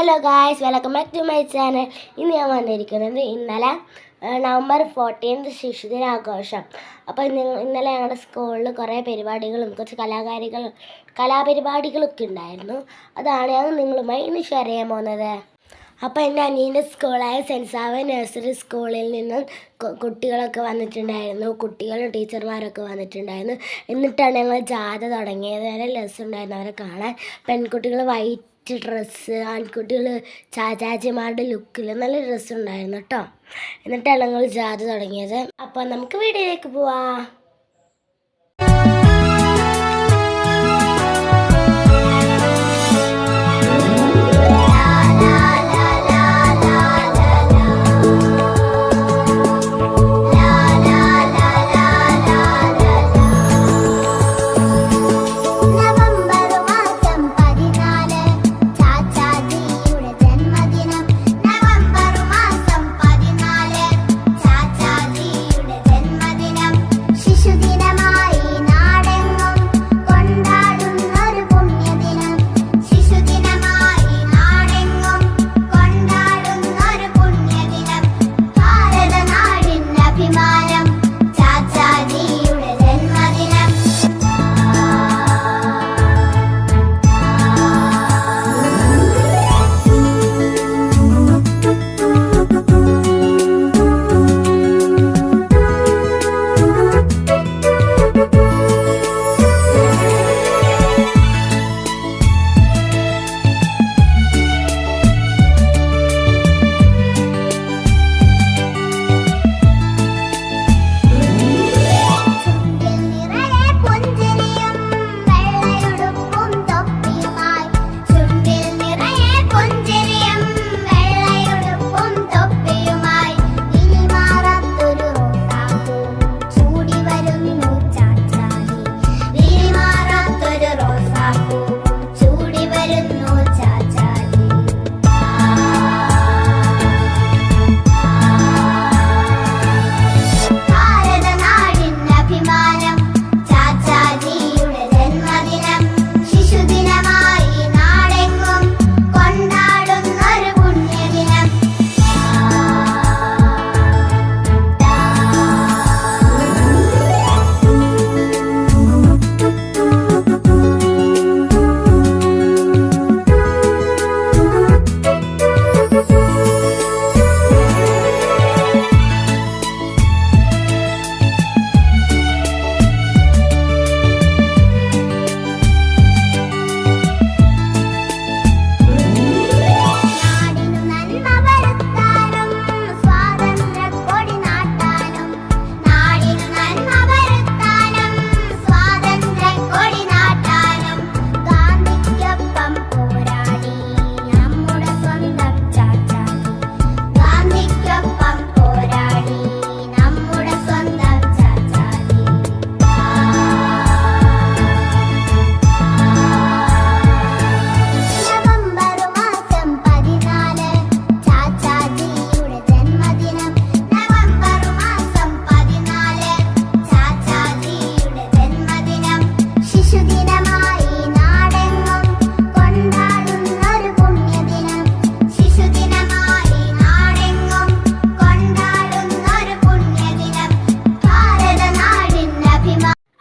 Hello guys, welcome back to my channel. ഇന്ന് ഞാൻ വന്നിരിക്കുന്നത് ഇന്നലെ നവംബർ 14 ശിശുദിനാഘോഷം. അപ്പോൾ ഇന്നലെ ഞങ്ങളുടെ സ്കൂളിൽ കുറേ പരിപാടികളും കുറച്ച് കലാപരിപാടികളൊക്കെ ഉണ്ടായിരുന്നു. അതാണ് ഞാൻ നിങ്ങളുമായി ഇന്ന് ഷെയർ ചെയ്യാൻ പോകുന്നത്. അപ്പോൾ എൻ്റെ അനിയൻ്റെ സ്കൂളായ സെൻറ്റ് സാവൻ നഴ്സറി സ്കൂളിൽ നിന്നും കുട്ടികളൊക്കെ വന്നിട്ടുണ്ടായിരുന്നു. കുട്ടികളും ടീച്ചർമാരൊക്കെ വന്നിട്ടുണ്ടായിരുന്നു. എന്നിട്ടാണ് ഞങ്ങൾ ജാഥ തുടങ്ങിയത്. നല്ല രസമുണ്ടായിരുന്നു അവരെ കാണാൻ. പെൺകുട്ടികൾ വൈറ്റ് ഡ്രസ്സ്, ആൺകുട്ടികൾ ചാച്ചാച്ചിമാരുടെ ലുക്കിൽ നല്ല ഡ്രസ്സുണ്ടായിരുന്നു കേട്ടോ. എന്നിട്ടാണ് ഞങ്ങൾ ജാഥ തുടങ്ങിയത്. അപ്പോൾ നമുക്ക് വീഡിയോയിലേക്ക് പോവാം.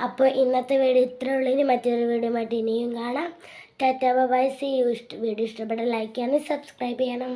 അപ്പോൾ ഇന്നത്തെ വീഡിയോ ഇത്രേ ഉള്ളൂ. ഇനി മറ്റൊരു വീഡിയോ ആയിട്ട് ഇനിയും കാണാം. Ta-ta bye, see you. Video ഇഷ്ടപ്പെട്ട ലൈക്ക് ചെയ്യാനും സബ്സ്ക്രൈബ് ചെയ്യണം.